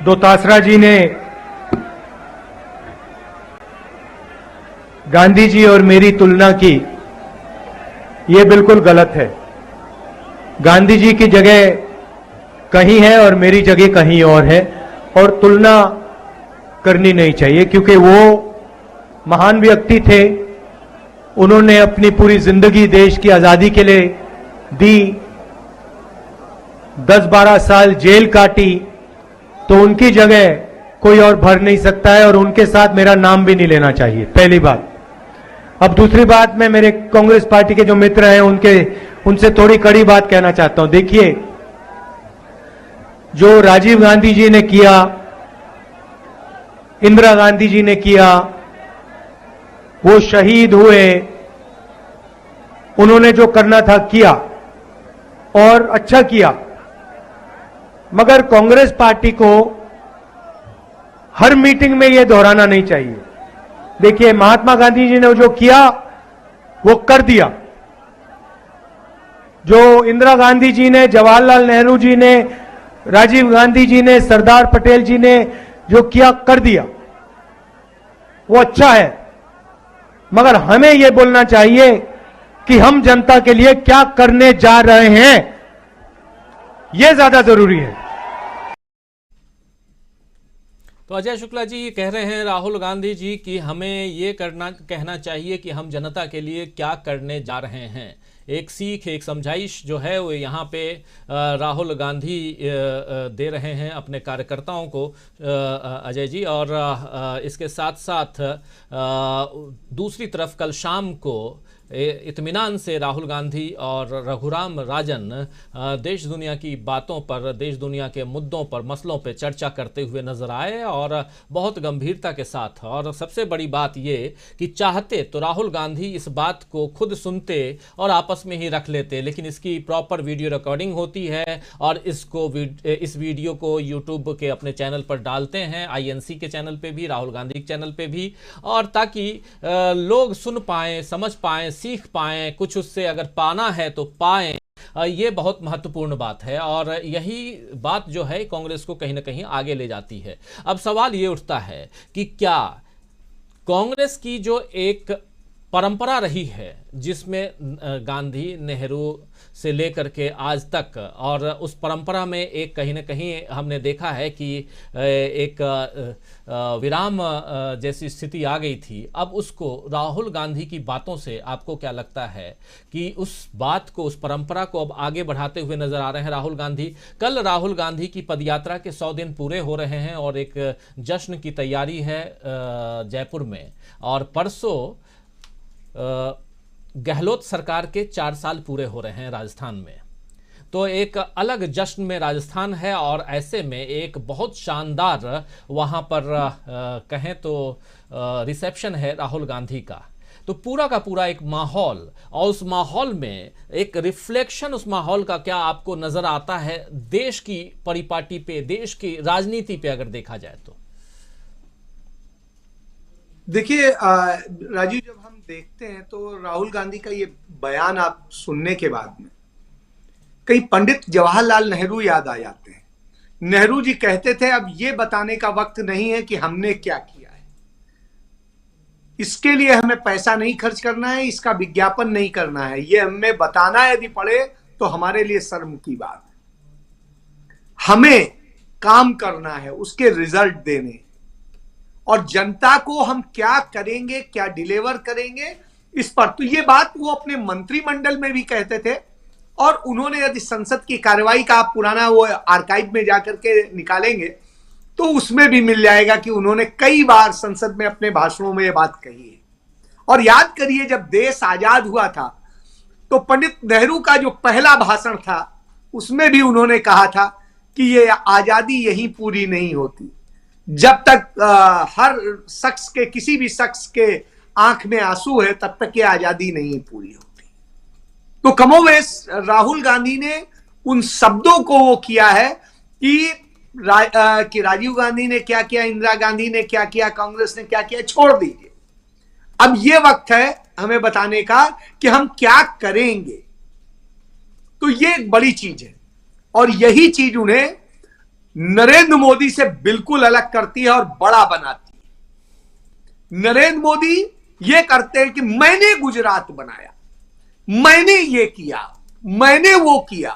दोतासरा जी ने गांधी जी और मेरी तुलना की, ये बिल्कुल गलत है। गांधी जी की जगह कहीं है और मेरी जगह कहीं और है, और तुलना करनी नहीं चाहिए, क्योंकि वो महान व्यक्ति थे। उन्होंने अपनी पूरी जिंदगी देश की आजादी के लिए दी, 10-12 साल जेल काटी, तो उनकी जगह कोई और भर नहीं सकता है, और उनके साथ मेरा नाम भी नहीं लेना चाहिए, पहली बात। अब दूसरी बात, मैं मेरे कांग्रेस पार्टी के जो मित्र हैं उनसे थोड़ी कड़ी बात कहना चाहता हूं। देखिए, जो राजीव गांधी जी ने किया, इंदिरा गांधी जी ने किया, वो शहीद हुए, उन्होंने जो करना था किया और अच्छा किया, मगर कांग्रेस पार्टी को हर मीटिंग में यह दोहराना नहीं चाहिए। देखिए, महात्मा गांधी जी ने जो किया वो कर दिया, जो इंदिरा गांधी जी ने, जवाहरलाल नेहरू जी ने, राजीव गांधी जी ने, सरदार पटेल जी ने जो किया कर दिया, वो अच्छा है। मगर हमें यह बोलना चाहिए कि हम जनता के लिए क्या करने जा रहे हैं, यह ज्यादा जरूरी है। तो अजय शुक्ला जी ये कह रहे हैं राहुल गांधी जी कि हमें ये कहना चाहिए कि हम जनता के लिए क्या करने जा रहे हैं। एक सीख, एक समझाइश जो है वो यहाँ पे राहुल गांधी दे रहे हैं अपने कार्यकर्ताओं को, अजय जी। और इसके साथ साथ दूसरी तरफ कल शाम को इत्मीनान से राहुल गांधी और रघुराम राजन देश दुनिया की बातों पर, देश दुनिया के मुद्दों पर, मसलों पर चर्चा करते हुए नजर आए, और बहुत गंभीरता के साथ। और सबसे बड़ी बात ये कि चाहते तो राहुल गांधी इस बात को खुद सुनते और आपस में ही रख लेते, लेकिन इसकी प्रॉपर वीडियो रिकॉर्डिंग होती है और इस वीडियो को यूट्यूब के अपने चैनल पर डालते हैं, आईएनसी के चैनल पे भी, राहुल गांधी के चैनल पे भी, और ताकि लोग सुन पाएं, समझ पाएं, सीख पाएं, कुछ उससे अगर पाना है तो पाएं। ये बहुत महत्वपूर्ण बात है, और यही बात जो है कांग्रेस को कहीं ना कहीं आगे ले जाती है। अब सवाल ये उठता है कि क्या कांग्रेस की जो एक परंपरा रही है, जिसमें गांधी, नेहरू से लेकर के आज तक, और उस परंपरा में एक कहीं ना कहीं हमने देखा है कि एक विराम जैसी स्थिति आ गई थी। अब उसको राहुल गांधी की बातों से आपको क्या लगता है कि उस बात को, उस परंपरा को अब आगे बढ़ाते हुए नजर आ रहे हैं राहुल गांधी? कल राहुल गांधी की पदयात्रा के 100 दिन पूरे हो रहे हैं और एक जश्न की तैयारी है जयपुर में, और परसों गहलोत सरकार के 4 साल पूरे हो रहे हैं राजस्थान में। तो एक अलग जश्न में राजस्थान है, और ऐसे में एक बहुत शानदार वहाँ पर कहें तो रिसेप्शन है राहुल गांधी का। तो पूरा का पूरा एक माहौल, और उस माहौल में एक रिफ्लेक्शन उस माहौल का क्या आपको नजर आता है देश की परिपाटी पे, देश की राजनीति पे अगर देखा जाए तो? देखिए राजीव, जब हम देखते हैं तो राहुल गांधी का ये बयान आप सुनने के बाद में कई पंडित जवाहरलाल नेहरू याद आ जाते हैं। नेहरू जी कहते थे, अब ये बताने का वक्त नहीं है कि हमने क्या किया है, इसके लिए हमें पैसा नहीं खर्च करना है, इसका विज्ञापन नहीं करना है, ये हमें बताना यदि पड़े तो हमारे लिए शर्म की बात है। हमें काम करना है, उसके रिजल्ट देने, और जनता को हम क्या करेंगे, क्या डिलीवर करेंगे, इस पर। तो ये बात वो अपने मंत्रिमंडल में भी कहते थे, और उन्होंने यदि संसद की कार्रवाई का आप पुराना वो आर्काइव में जाकर के निकालेंगे तो उसमें भी मिल जाएगा कि उन्होंने कई बार संसद में अपने भाषणों में ये बात कही है। और याद करिए, जब देश आजाद हुआ था तो पंडित नेहरू का जो पहला भाषण था उसमें भी उन्होंने कहा था कि ये आजादी यहीं पूरी नहीं होती, जब तक हर शख्स के, किसी भी शख्स के आंख में आंसू है तब तक ये आजादी नहीं पूरी होती। तो कमोवेश राहुल गांधी ने उन शब्दों को वो किया है कि राजीव गांधी ने क्या किया, इंदिरा गांधी ने क्या किया, कांग्रेस ने क्या किया, छोड़ दीजिए। अब ये वक्त है हमें बताने का कि हम क्या करेंगे। तो ये एक बड़ी चीज है, और यही चीज उन्हें नरेंद्र मोदी से बिल्कुल अलग करती है और बड़ा बनाती है। नरेंद्र मोदी ये करते हैं कि मैंने गुजरात बनाया, मैंने ये किया, मैंने वो किया,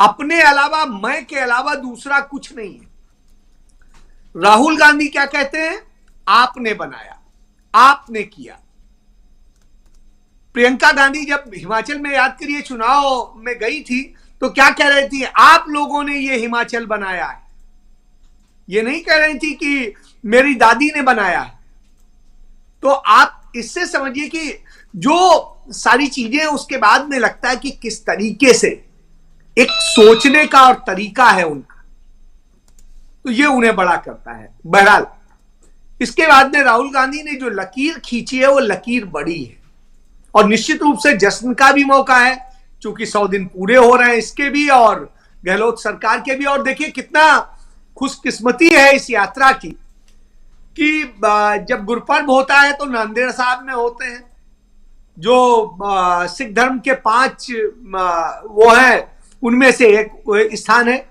अपने अलावा, मैं के अलावा दूसरा कुछ नहीं है। राहुल गांधी क्या कहते हैं? आपने बनाया, आपने किया। प्रियंका गांधी जब हिमाचल में, याद करिए, चुनाव में गई थी तो क्या कह रही थी? आप लोगों ने ये हिमाचल बनाया है। ये नहीं कह रही थी कि मेरी दादी ने बनाया है। तो आप इससे समझिए कि जो सारी चीजें उसके बाद में लगता है कि किस तरीके से एक सोचने का और तरीका है उनका, तो ये उन्हें बड़ा करता है। बहरहाल इसके बाद में राहुल गांधी ने जो लकीर खींची है वो लकीर बड़ी है और निश्चित रूप से जश्न का भी मौका है, क्योंकि 100 दिन पूरे हो रहे हैं इसके भी और गहलोत सरकार के भी। और देखिए कितना खुशकिस्मती है इस यात्रा की कि जब गुरपर्व होता है तो नांदेड़ साहब में होते हैं, जो सिख धर्म के 5 वो है उनमें से एक स्थान है।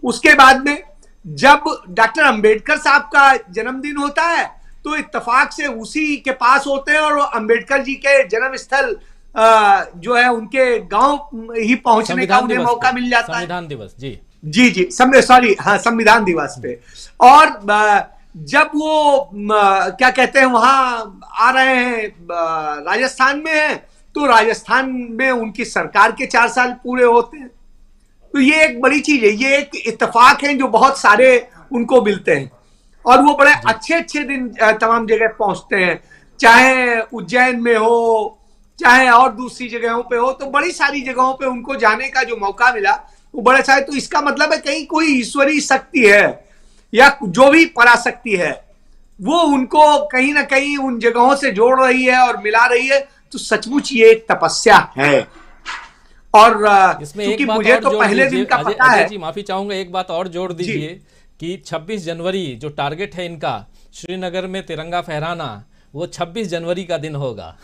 उसके बाद में जब डॉक्टर अंबेडकर साहब का जन्मदिन होता है तो इत्तेफाक से उसी के पास होते हैं और अंबेडकर जी के जन्म स्थल जो है उनके गांव ही पहुंचने का उन्हें मौका मिल जाता है। संविधान दिवस, जी सॉरी, हाँ, संविधान दिवस पे। और जब वो क्या कहते हैं वहां आ रहे हैं, राजस्थान में है, तो राजस्थान में उनकी सरकार के 4 साल पूरे होते हैं। तो ये एक बड़ी चीज है, ये एक इत्तेफाक है जो बहुत सारे उनको मिलते हैं और वो बड़े अच्छे अच्छे दिन तमाम जगह पहुंचते हैं, चाहे उज्जैन में हो, चाहे और दूसरी जगहों पे हो। तो बड़ी सारी जगहों पे उनको जाने का जो मौका मिला वो बड़ा अच्छा है। तो इसका मतलब है कहीं कोई ईश्वरीय शक्ति है या जो भी पराशक्ति है वो उनको कहीं ना कहीं उन जगहों से जोड़ रही है और मिला रही है। तो सचमुच ये एक तपस्या है। और इसमें क्योंकि एक बात मुझे और तो जोड़ पहले दीजिए, दिन का अजय पता है जी, माफी चाहूंगा, एक बात और जोड़ दीजिए कि 26 जनवरी जो टारगेट है इनका श्रीनगर में तिरंगा फहराना, वो 26 जनवरी का दिन होगा।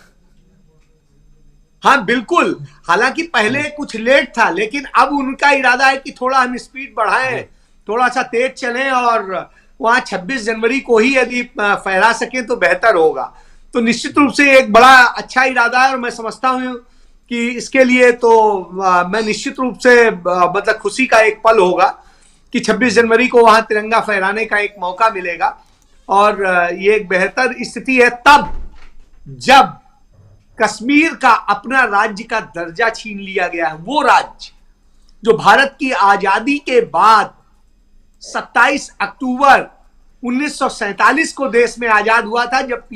हाँ बिल्कुल, हालांकि पहले कुछ लेट था लेकिन अब उनका इरादा है कि थोड़ा हम स्पीड बढ़ाएं, थोड़ा सा तेज चलें और वहां 26 जनवरी को ही यदि फहरा सकें तो बेहतर होगा। तो निश्चित रूप से एक बड़ा अच्छा इरादा है और मैं समझता हूं कि इसके लिए तो मैं निश्चित रूप से मतलब खुशी का एक पल होगा कि 26 जनवरी को वहां तिरंगा फहराने का एक मौका मिलेगा। और ये एक बेहतर स्थिति है तब जब कश्मीर का अपना राज्य का दर्जा छीन लिया गया है। वो राज्य जो भारत की आजादी के बाद 27 अक्टूबर 1947 को देश में आजाद हुआ था, जब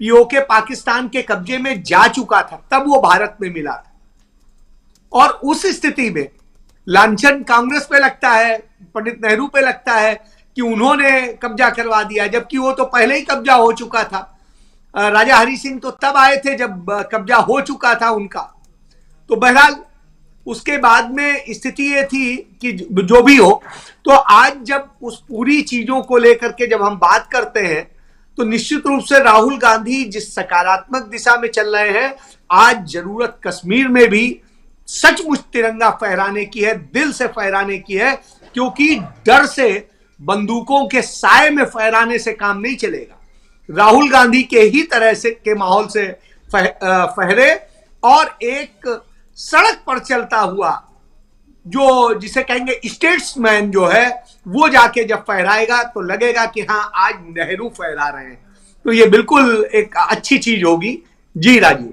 पीओके पाकिस्तान के कब्जे में जा चुका था, तब वो भारत में मिला था। और उस स्थिति में लांछन कांग्रेस पे लगता है, पंडित नेहरू पे लगता है कि उन्होंने कब्जा करवा दिया, जबकि वो तो पहले ही कब्जा हो चुका था। राजा हरि सिंह तो तब आए थे जब कब्जा हो चुका था उनका। तो बहरहाल उसके बाद में स्थिति ये थी कि जो भी हो, तो आज जब उस पूरी चीजों को लेकर के जब हम बात करते हैं तो निश्चित रूप से राहुल गांधी जिस सकारात्मक दिशा में चल रहे हैं, आज जरूरत कश्मीर में भी सचमुच तिरंगा फहराने की है, दिल से फहराने की है, क्योंकि डर से, बंदूकों के साए में फहराने से काम नहीं चलेगा। राहुल गांधी के ही तरह से के माहौल से फहरे और एक सड़क पर चलता हुआ जो जिसे कहेंगे स्टेट्समैन जो है वो जाके जब फहराएगा तो लगेगा कि हाँ आज नेहरू फहरा रहे हैं। तो ये बिल्कुल एक अच्छी चीज होगी। जी राजीव।